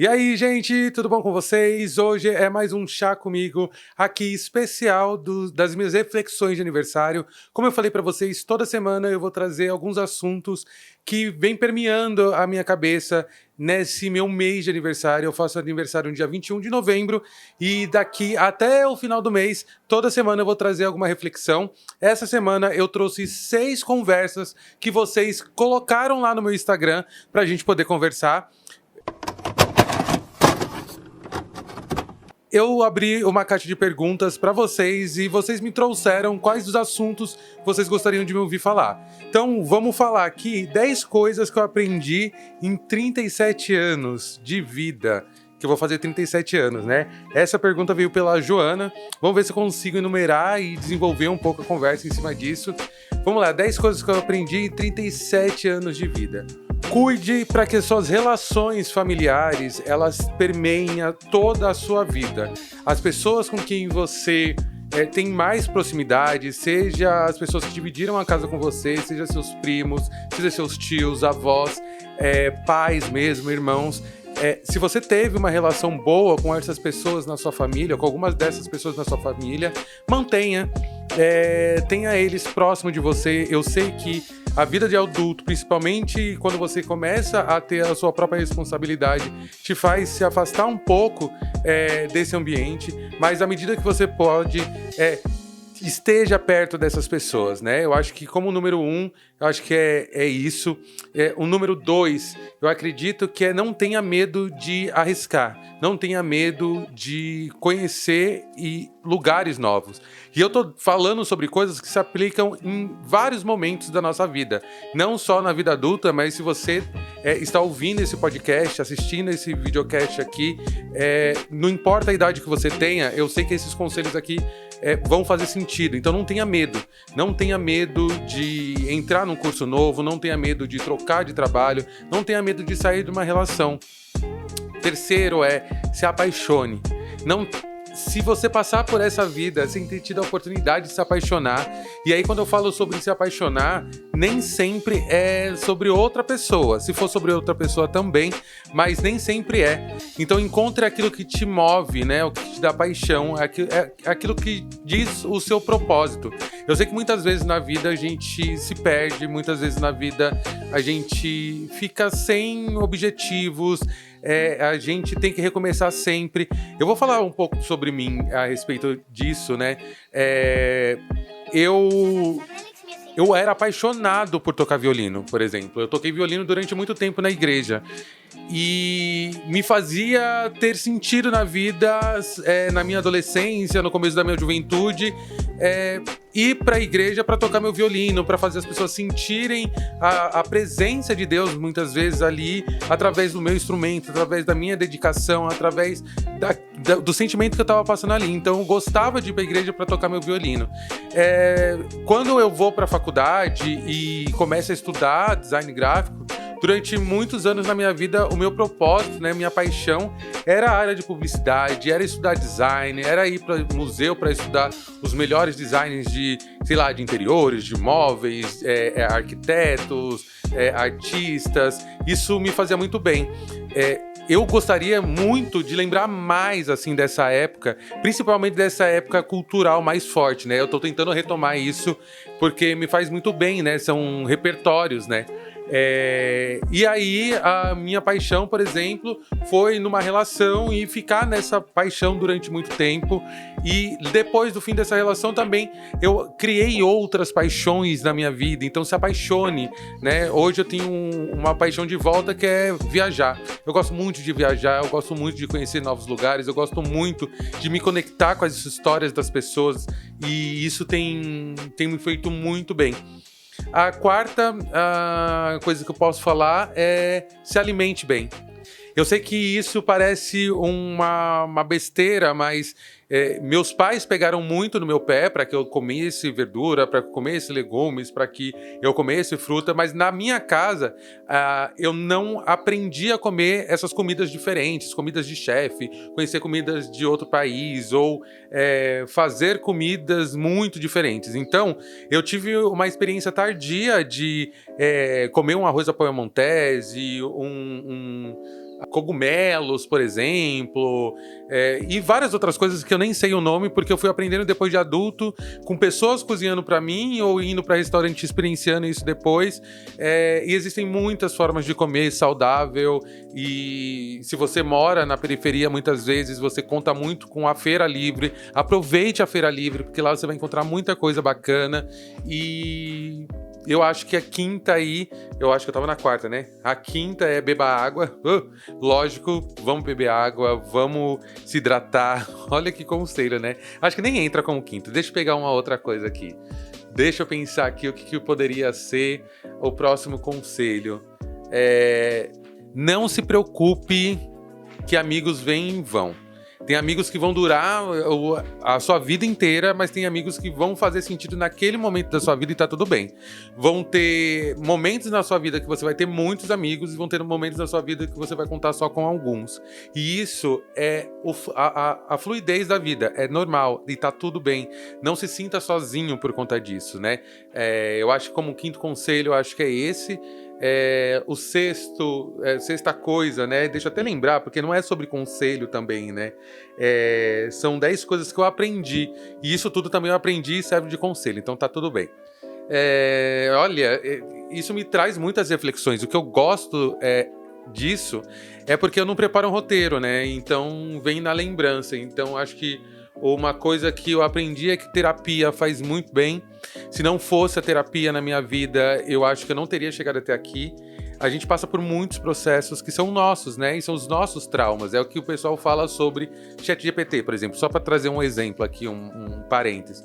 E aí, gente, tudo bom com vocês? Hoje é mais um Chá Comigo, aqui especial das minhas reflexões de aniversário. Como eu falei pra vocês, toda semana eu vou trazer alguns assuntos que vêm permeando a minha cabeça nesse meu mês de aniversário. Eu faço aniversário no dia 21 de novembro e daqui até o final do mês, toda semana eu vou trazer alguma reflexão. Essa semana eu trouxe 6 conversas que vocês colocaram lá no meu Instagram pra gente poder conversar. Eu abri uma caixa de perguntas para vocês e vocês me trouxeram quais os assuntos vocês gostariam de me ouvir falar. Então, vamos falar aqui 10 coisas que eu aprendi em 37 anos de vida. Que eu vou fazer 37 anos, né? Essa pergunta veio pela Joana. Vamos ver se eu consigo enumerar e desenvolver um pouco a conversa em cima disso. Vamos lá, 10 coisas que eu aprendi em 37 anos de vida. Cuide para que suas relações familiares, elas permeiem toda a sua vida. As pessoas com quem você tem mais proximidade, seja as pessoas que dividiram a casa com você, seja seus primos, seja seus tios, avós, pais mesmo, irmãos. Se você teve uma relação boa com essas pessoas na sua família, com algumas dessas pessoas na sua família, mantenha, tenha eles próximo de você. Eu sei que a vida de adulto, principalmente quando você começa a ter a sua própria responsabilidade, te faz se afastar um pouco desse ambiente, mas à medida que você pode, esteja perto dessas pessoas, né? Eu acho que como número 1, eu acho que é isso. O número 2, eu acredito que não tenha medo de arriscar, não tenha medo de conhecer lugares novos. E eu tô falando sobre coisas que se aplicam em vários momentos da nossa vida, não só na vida adulta, mas se você está ouvindo esse podcast, assistindo esse videocast aqui, não importa a idade que você tenha, eu sei que esses conselhos aqui vão fazer sentido. Então não tenha medo de entrar num curso novo, não tenha medo de trocar de trabalho, não tenha medo de sair de uma relação. Terceiro se apaixone. Se você passar por essa vida sem ter tido a oportunidade de se apaixonar, e aí quando eu falo sobre se apaixonar, nem sempre é sobre outra pessoa. Se for sobre outra pessoa também, mas nem sempre é. Então encontre aquilo que te move, né? O que te dá paixão, aquilo que diz o seu propósito. Eu sei que muitas vezes na vida a gente se perde, muitas vezes na vida a gente fica sem objetivos, a gente tem que recomeçar sempre. Eu vou falar um pouco sobre mim a respeito disso, né? Eu era apaixonado por tocar violino, por exemplo. Eu toquei violino durante muito tempo na igreja. E me fazia ter sentido na vida, na minha adolescência, no começo da minha juventude, ir para a igreja para tocar meu violino, para fazer as pessoas sentirem a presença de Deus, muitas vezes ali, através do meu instrumento, através da minha dedicação, através do sentimento que eu estava passando ali. Então eu gostava de ir para a igreja para tocar meu violino. Quando eu vou para a faculdade e começo a estudar design gráfico, durante muitos anos na minha vida, o meu propósito, né, minha paixão, era a área de publicidade, era estudar design, era ir para museu para estudar os melhores designs de interiores, de móveis, arquitetos, artistas. Isso me fazia muito bem. Eu gostaria muito de lembrar mais, assim, dessa época, principalmente dessa época cultural mais forte, né? Eu tô tentando retomar isso porque me faz muito bem, né? São repertórios, né? E aí a minha paixão, por exemplo, foi numa relação e ficar nessa paixão durante muito tempo. E depois do fim dessa relação também eu criei outras paixões na minha vida. Então se apaixone, né? Hoje eu tenho uma paixão de volta que é viajar. Eu gosto muito de viajar, eu gosto muito de conhecer novos lugares, eu gosto muito de me conectar com as histórias das pessoas, e isso tem me feito muito bem. A quarta coisa que eu posso falar é se alimente bem. Eu sei que isso parece uma besteira, mas meus pais pegaram muito no meu pé para que eu comesse verdura, para que eu comesse legumes, para que eu comesse fruta, mas na minha casa eu não aprendi a comer essas comidas diferentes, comidas de chefe, conhecer comidas de outro país ou fazer comidas muito diferentes. Então, eu tive uma experiência tardia de comer um arroz à piemontese, cogumelos, por exemplo, e várias outras coisas que eu nem sei o nome, porque eu fui aprendendo depois de adulto, com pessoas cozinhando para mim ou indo para restaurante experienciando isso depois. E existem muitas formas de comer saudável, e se você mora na periferia, muitas vezes você conta muito com a Feira Livre. Aproveite a Feira Livre, porque lá você vai encontrar muita coisa bacana. E eu acho que a quinta aí, eu acho que eu tava na quarta, né? A quinta é beba água. Lógico, vamos beber água, vamos se hidratar. Olha que conselho, né? Acho que nem entra como quinta. Deixa eu pegar uma outra coisa aqui. Deixa eu pensar aqui o que poderia ser o próximo conselho. Não se preocupe que amigos vêm e vão. Tem amigos que vão durar a sua vida inteira, mas tem amigos que vão fazer sentido naquele momento da sua vida e tá tudo bem. Vão ter momentos na sua vida que você vai ter muitos amigos e vão ter momentos na sua vida que você vai contar só com alguns. E isso é a fluidez da vida, é normal e tá tudo bem. Não se sinta sozinho por conta disso, né? Eu acho que como quinto conselho, eu acho que é esse. O sexta coisa, né? Deixa eu até lembrar, porque não é sobre conselho também, né? São 10 coisas que eu aprendi. E isso tudo também eu aprendi e serve de conselho, então tá tudo bem. Olha, isso me traz muitas reflexões. O que eu gosto disso é porque eu não preparo um roteiro, né? Então vem na lembrança. Então acho que uma coisa que eu aprendi é que terapia faz muito bem. Se não fosse a terapia na minha vida, eu acho que eu não teria chegado até aqui. A gente passa por muitos processos que são nossos, né? E são os nossos traumas. É o que o pessoal fala sobre ChatGPT, por exemplo. Só para trazer um exemplo aqui, um parênteses.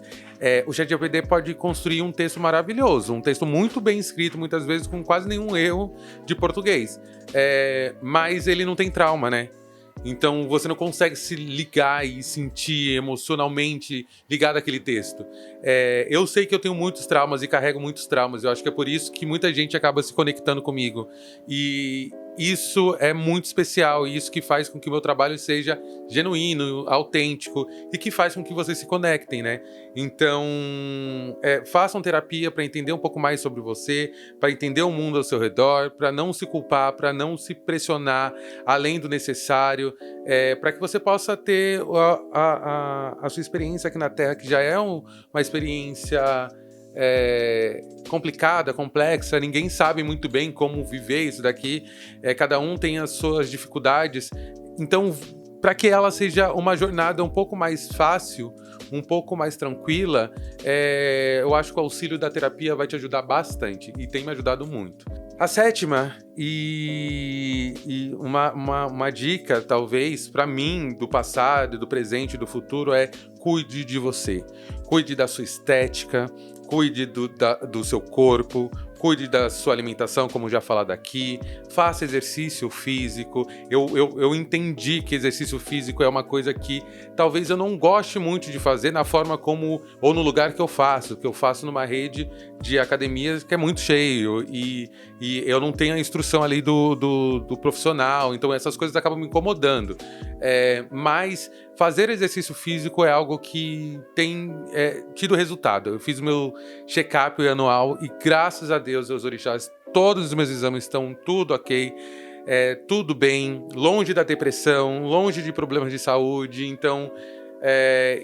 O ChatGPT pode construir um texto maravilhoso, um texto muito bem escrito, muitas vezes com quase nenhum erro de português. Mas ele não tem trauma, né? Então você não consegue se ligar e sentir emocionalmente ligado àquele texto. Eu sei que eu tenho muitos traumas e carrego muitos traumas. Eu acho que é por isso que muita gente acaba se conectando comigo. E isso é muito especial. E isso que faz com que o meu trabalho seja genuíno, autêntico. E que faz com que vocês se conectem, né? Então, façam terapia para entender um pouco mais sobre você, para entender o mundo ao seu redor, para não se culpar, para não se pressionar além do necessário, para que você possa ter a sua experiência aqui na Terra, que já é uma experiência complicada, complexa. Ninguém sabe muito bem como viver isso daqui. Cada um tem as suas dificuldades. Então, para que ela seja uma jornada um pouco mais fácil, um pouco mais tranquila, eu acho que o auxílio da terapia vai te ajudar bastante e tem me ajudado muito. A sétima e uma dica, talvez, para mim, do passado, do presente e do futuro é: cuide de você. Cuide da sua estética, cuide do seu corpo, cuide da sua alimentação, como já falado aqui, faça exercício físico. Eu entendi que exercício físico é uma coisa que talvez eu não goste muito de fazer na forma como, ou no lugar que eu faço numa rede de academias que é muito cheio e eu não tenho a instrução ali do profissional, então essas coisas acabam me incomodando. Mas fazer exercício físico é algo que tem tido resultado. Eu fiz o meu check-up anual e, graças a Deus, os orixás, todos os meus exames estão tudo ok, tudo bem, longe da depressão, longe de problemas de saúde. Então,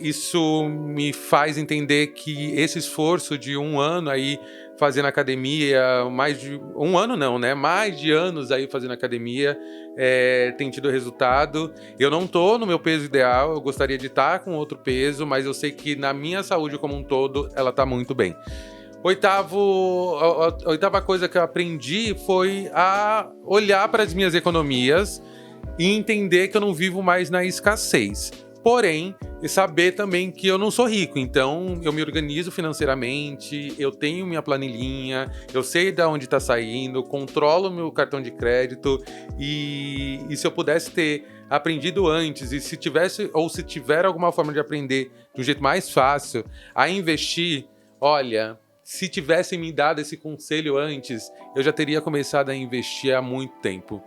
isso me faz entender que esse esforço de um ano aí fazendo academia, mais de um ano não, né? Mais de anos aí fazendo academia, tem tido resultado. Eu não tô no meu peso ideal, eu gostaria de estar com outro peso, mas eu sei que na minha saúde como um todo, ela tá muito bem. A oitava coisa que eu aprendi foi a olhar para as minhas economias e entender que eu não vivo mais na escassez. Porém, saber também que eu não sou rico, então eu me organizo financeiramente, eu tenho minha planilhinha, eu sei de onde está saindo, controlo meu cartão de crédito e se eu pudesse ter aprendido antes, e se tiver alguma forma de aprender de um jeito mais fácil a investir, olha, se tivessem me dado esse conselho antes, eu já teria começado a investir há muito tempo,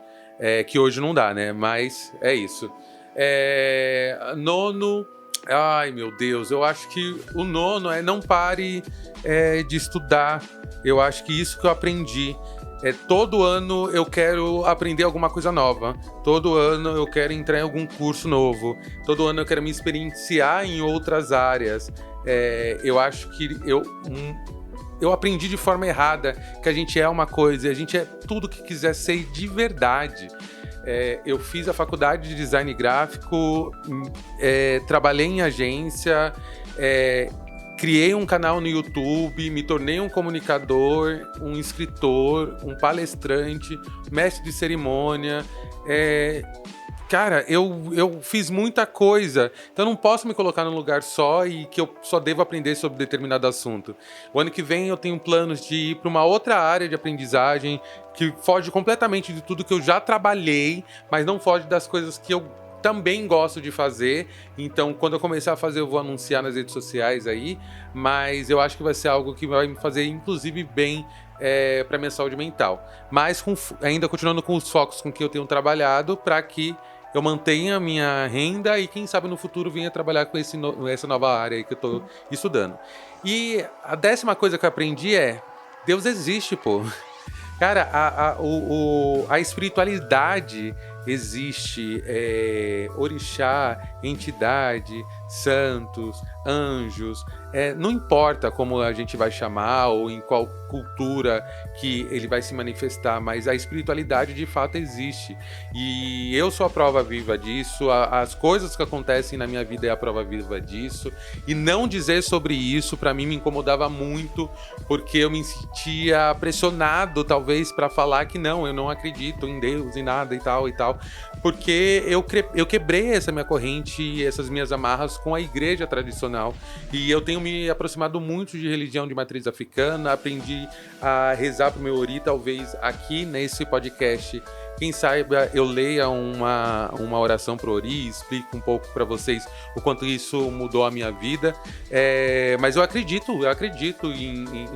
que hoje não dá, né? Mas é isso. Nono, ai meu Deus, eu acho que o nono não pare de estudar. Eu acho que isso que eu aprendi todo ano eu quero aprender alguma coisa nova. Todo ano eu quero entrar em algum curso novo. Todo ano eu quero me experienciar em outras áreas. Eu acho que eu aprendi de forma errada que a gente é uma coisa e a gente é tudo que quiser ser de verdade. Eu fiz a faculdade de design gráfico, trabalhei em agência, criei um canal no YouTube, me tornei um comunicador, um escritor, um palestrante, mestre de cerimônia. Cara, eu fiz muita coisa, então eu não posso me colocar num lugar só e que eu só devo aprender sobre determinado assunto. O ano que vem eu tenho planos de ir para uma outra área de aprendizagem que foge completamente de tudo que eu já trabalhei, mas não foge das coisas que eu também gosto de fazer. Então, quando eu começar a fazer, eu vou anunciar nas redes sociais aí, mas eu acho que vai ser algo que vai me fazer, inclusive, bem para minha saúde mental. Mas ainda continuando com os focos com que eu tenho trabalhado, para que eu mantenha a minha renda e, quem sabe, no futuro venha trabalhar com essa nova área aí que eu tô estudando. E a 10ª coisa que eu aprendi é: Deus existe, pô. Cara, a espiritualidade existe, orixá, entidade, santos, anjos, não importa como a gente vai chamar ou em qual cultura que ele vai se manifestar, mas a espiritualidade de fato existe. E eu sou a prova viva disso, as coisas que acontecem na minha vida é a prova viva disso. E não dizer sobre isso, pra mim, me incomodava muito, porque eu me sentia pressionado, talvez, pra falar que não, eu não acredito em Deus, em nada e tal, porque eu quebrei essa minha corrente, essas minhas amarras com a igreja tradicional, e eu tenho me aproximado muito de religião de matriz africana, aprendi a rezar pro meu ori, talvez aqui nesse podcast, quem saiba, eu leia uma oração pro ori, explico um pouco para vocês o quanto isso mudou a minha vida, mas eu acredito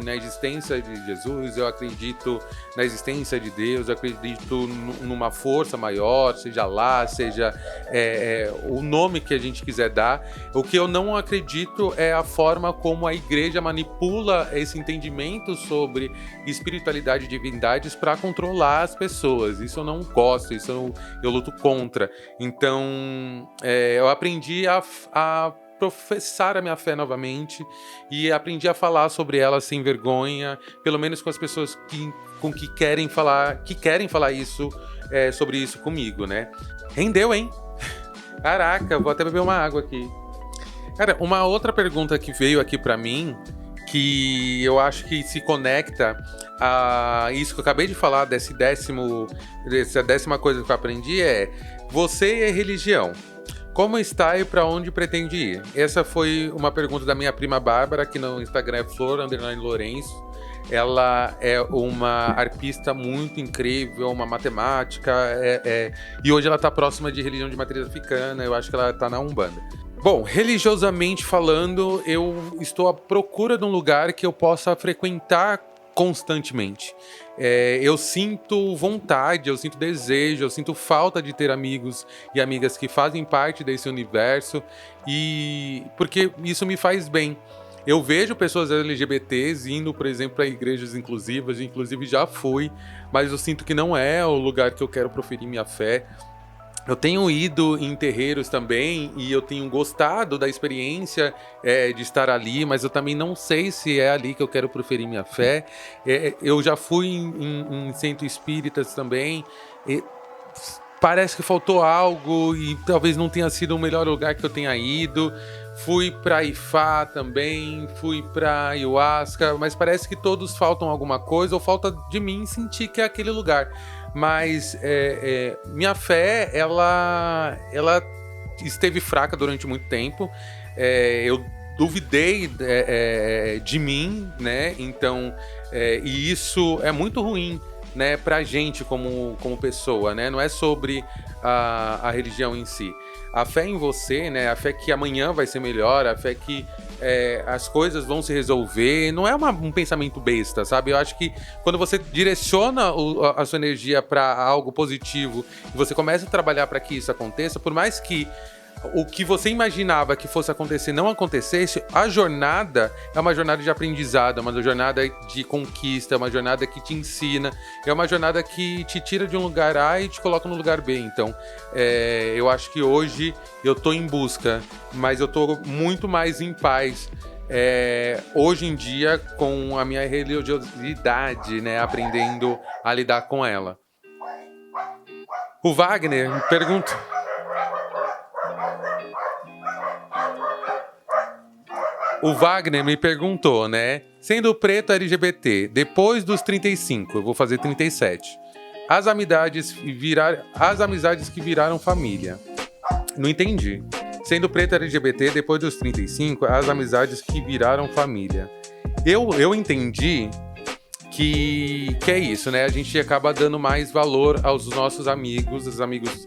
na existência de Jesus, eu acredito na existência de Deus, eu acredito numa força maior, seja lá, seja o nome que a gente quiser dar. O que eu não acredito é a forma como a igreja manipula esse entendimento sobre espiritualidade e divindades para controlar as pessoas. Isso eu não gosto, isso eu luto contra. Então, eu aprendi a professar a minha fé novamente e aprendi a falar sobre ela sem vergonha, pelo menos com as pessoas que querem falar isso, sobre isso comigo, né? Rendeu, hein? Caraca, vou até beber uma água aqui. Cara, uma outra pergunta que veio aqui pra mim, que eu acho que se conecta a isso que eu acabei de falar, dessa 10ª coisa que eu aprendi você é religião. Como está e para onde pretende ir? Essa foi uma pergunta da minha prima Bárbara, que no Instagram é Flor_Lourenço. Ela é uma arpista muito incrível, uma matemática, e hoje ela está próxima de religião de matriz africana, eu acho que ela está na Umbanda. Bom, religiosamente falando, eu estou à procura de um lugar que eu possa frequentar constantemente. Eu sinto vontade, eu sinto desejo, eu sinto falta de ter amigos e amigas que fazem parte desse universo, e porque isso me faz bem. Eu vejo pessoas LGBTs indo, por exemplo, para igrejas inclusivas, inclusive já fui, mas eu sinto que não é o lugar que eu quero proferir minha fé. Eu tenho ido em terreiros também e eu tenho gostado da experiência de estar ali, mas eu também não sei se é ali que eu quero proferir minha fé. Eu já fui em centros espíritas também. Parece que faltou algo e talvez não tenha sido o melhor lugar que eu tenha ido. Fui para Ifá também, fui para Ayahuasca, mas parece que todos faltam alguma coisa ou falta de mim sentir que é aquele lugar. Mas minha fé, ela esteve fraca durante muito tempo. Eu duvidei de mim, né? Então, e isso é muito ruim, né, pra gente como pessoa, né? Não é sobre a religião em si. A fé em você, né? A fé que amanhã vai ser melhor, a fé que as coisas vão se resolver, não é um pensamento besta, sabe? Eu acho que quando você direciona a sua energia para algo positivo e você começa a trabalhar para que isso aconteça, por mais que o que você imaginava que fosse acontecer não acontecesse, a jornada é uma jornada de aprendizado, é uma jornada de conquista, é uma jornada que te ensina, é uma jornada que te tira de um lugar A e te coloca no lugar B. Então, eu acho que hoje eu tô em busca, mas eu tô muito mais em paz. Hoje em dia, com a minha religiosidade, né, aprendendo a lidar com ela. O Wagner me pergunta... O Wagner me perguntou, né? Sendo preto LGBT, depois dos 35, eu vou fazer 37. As amizades que viraram família. Não entendi. Sendo preto LGBT, depois dos 35, as amizades que viraram família. Eu entendi que é isso, né? A gente acaba dando mais valor aos nossos amigos,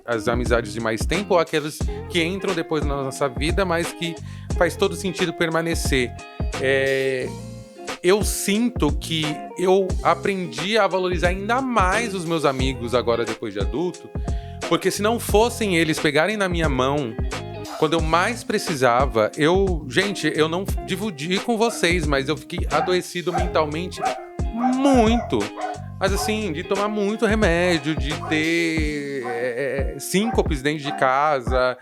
as amizades de mais tempo, ou aqueles que entram depois na nossa vida, mas que faz todo sentido permanecer. Eu sinto que eu aprendi a valorizar ainda mais os meus amigos agora depois de adulto, porque se não fossem eles pegarem na minha mão quando eu mais precisava, eu não dividi com vocês, mas eu fiquei adoecido mentalmente muito. Mas assim, de tomar muito remédio, de ter síncopes dentro de casa.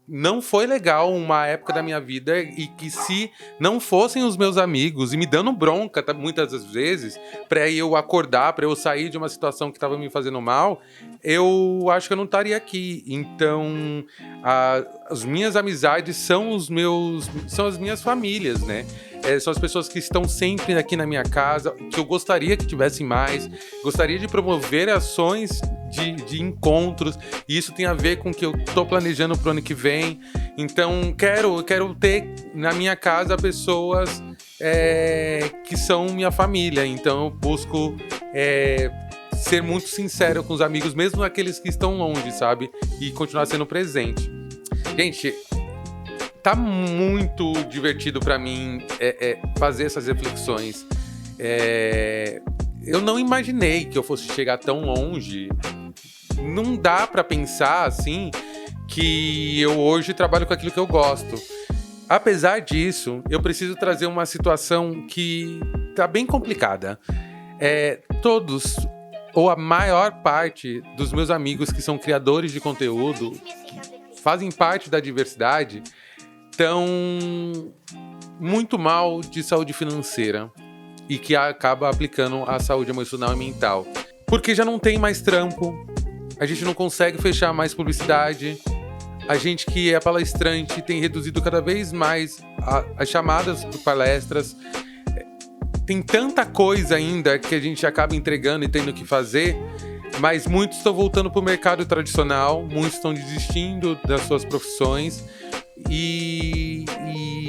Não foi legal uma época da minha vida e que se não fossem os meus amigos e me dando bronca muitas das vezes pra eu acordar, pra eu sair de uma situação que tava me fazendo mal, eu acho que eu não estaria aqui. Então, as minhas amizades são as minhas famílias, né? São as pessoas que estão sempre aqui na minha casa, que eu gostaria que tivessem mais, gostaria de promover ações de encontros, e isso tem a ver com o que eu tô planejando pro ano que vem. Então, quero ter na minha casa pessoas que são minha família. Então, eu busco ser muito sincero com os amigos, mesmo aqueles que estão longe, sabe? E continuar sendo presente. Gente, tá muito divertido pra mim fazer essas reflexões. Eu não imaginei que eu fosse chegar tão longe. Não dá pra pensar assim que eu hoje trabalho com aquilo que eu gosto. Apesar disso, eu preciso trazer uma situação que tá bem complicada. Todos, ou a maior parte dos meus amigos que são criadores de conteúdo, que fazem parte da diversidade, estão muito mal de saúde financeira e que acaba aplicando a saúde emocional e mental. Porque já não tem mais trampo, a gente não consegue fechar mais publicidade, a gente que é palestrante tem reduzido cada vez mais as chamadas por palestras. Tem tanta coisa ainda que a gente acaba entregando e tendo que fazer, mas muitos estão voltando para o mercado tradicional, muitos estão desistindo das suas profissões. E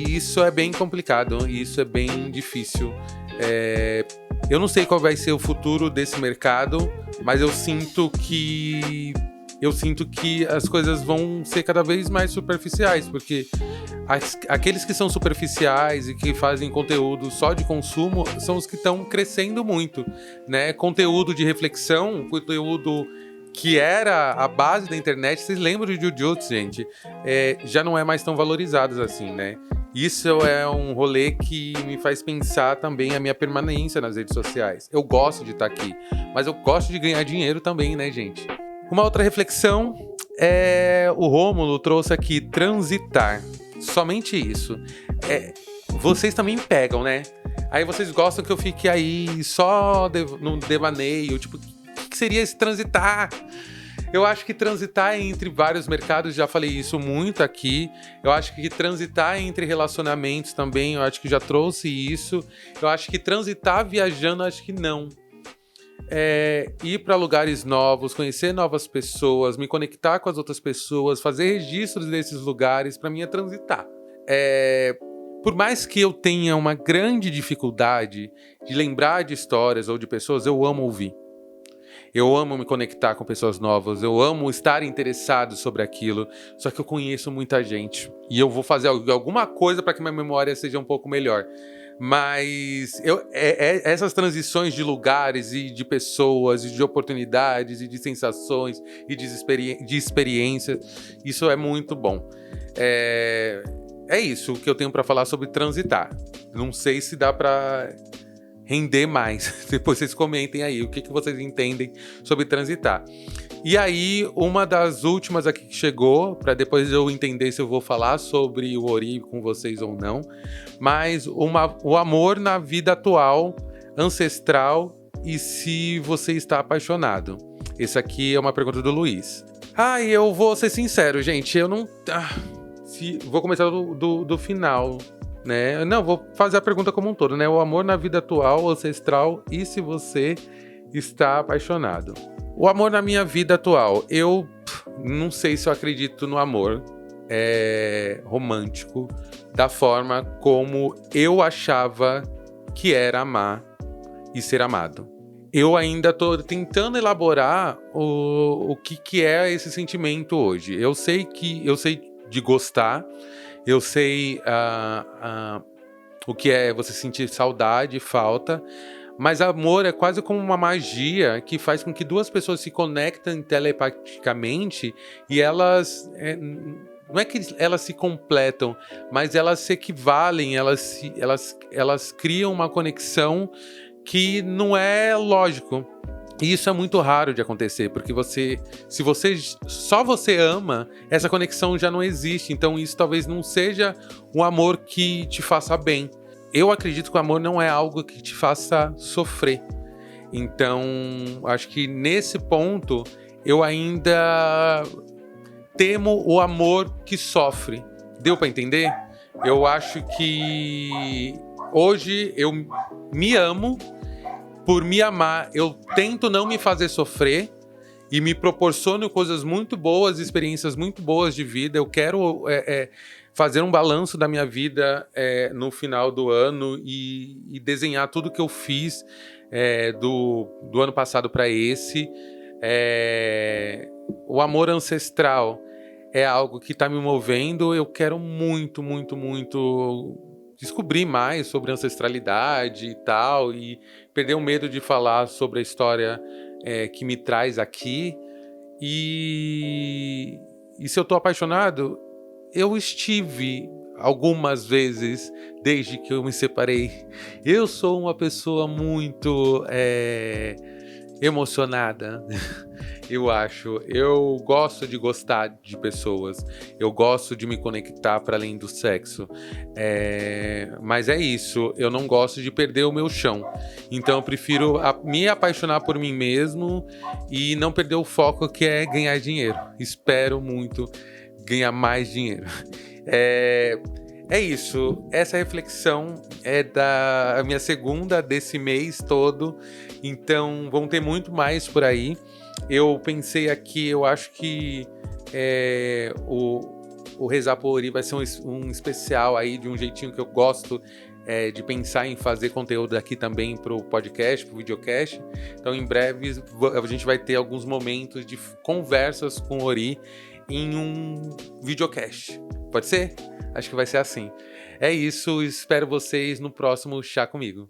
isso é bem complicado, isso é bem difícil. Eu não sei qual vai ser o futuro desse mercado, mas eu sinto que as coisas vão ser cada vez mais superficiais, porque aqueles que são superficiais e que fazem conteúdo só de consumo são os que estão crescendo muito, né? Conteúdo de reflexão, conteúdo que era a base da internet. Vocês lembram de Jujutsu, gente? Já não é mais tão valorizado assim, né? Isso é um rolê que me faz pensar também a minha permanência nas redes sociais. Eu gosto de estar aqui, mas eu gosto de ganhar dinheiro também, né, gente? Uma outra reflexão o Rômulo trouxe aqui, transitar. Somente isso. Vocês também pegam, né? Aí vocês gostam que eu fique aí só no devaneio, tipo, o que seria esse transitar? Eu acho que transitar entre vários mercados, já falei isso muito aqui. Eu acho que transitar entre relacionamentos também, eu acho que já trouxe isso. Eu acho que transitar viajando, acho que não. Ir para lugares novos, conhecer novas pessoas, me conectar com as outras pessoas, fazer registros desses lugares, para mim é transitar. Por mais que eu tenha uma grande dificuldade de lembrar de histórias ou de pessoas, eu amo ouvir. Eu amo me conectar com pessoas novas, eu amo estar interessado sobre aquilo, só que eu conheço muita gente e eu vou fazer alguma coisa para que minha memória seja um pouco melhor. Mas essas transições de lugares e de pessoas e de oportunidades e de sensações e de experiências, isso é muito bom. É isso que eu tenho para falar sobre transitar. Não sei se dá para render mais. Depois vocês comentem aí o que vocês entendem sobre transitar. E aí, uma das últimas aqui que chegou, para depois eu entender se eu vou falar sobre o Ori com vocês ou não, mas o amor na vida atual, ancestral, e se você está apaixonado. Esse aqui é uma pergunta do Luiz. E eu vou ser sincero, gente, eu não... vou começar do final, né? Não, vou fazer a pergunta como um todo, né? O amor na vida atual, ancestral, e se você está apaixonado. O amor na minha vida atual, eu não sei se eu acredito no amor romântico da forma como eu achava que era amar e ser amado. Eu ainda tô tentando elaborar o que é esse sentimento hoje. Eu sei de gostar, eu sei o que é você sentir saudade, falta, mas amor é quase como uma magia que faz com que duas pessoas se conectem telepaticamente e elas... não é que elas se completam, mas elas se equivalem, elas criam uma conexão que não é lógico. E isso é muito raro de acontecer, porque se só você ama, essa conexão já não existe. Então isso talvez não seja um amor que te faça bem. Eu acredito que o amor não é algo que te faça sofrer. Então, acho que nesse ponto, eu ainda temo o amor que sofre. Deu pra entender? Eu acho que hoje eu me amo. Por me amar, eu tento não me fazer sofrer e me proporciono coisas muito boas, experiências muito boas de vida. Eu quero fazer um balanço da minha vida no final do ano e desenhar tudo que eu fiz do ano passado para esse. O amor ancestral é algo que está me movendo. Eu quero muito, muito, muito descobrir mais sobre ancestralidade e tal, e perder o medo de falar sobre a história que me traz aqui. E se eu tô apaixonado, eu estive algumas vezes desde que eu me separei. Eu sou uma pessoa muito emocionada, eu acho. Eu gosto de gostar de pessoas. Eu gosto de me conectar para além do sexo. Mas é isso. Eu não gosto de perder o meu chão. Então eu prefiro me apaixonar por mim mesmo e não perder o foco, que é ganhar dinheiro. Espero muito ganhar mais dinheiro. É isso. Essa reflexão é da minha segunda desse mês todo. Então vão ter muito mais por aí. Eu pensei aqui, eu acho que o Rezar por Ori vai ser um especial aí, de um jeitinho que eu gosto de pensar em fazer conteúdo aqui também pro podcast, pro videocast. Então em breve a gente vai ter alguns momentos de conversas com o Ori em um videocast. Pode ser? Acho que vai ser assim. É isso, espero vocês no próximo Chá Comigo.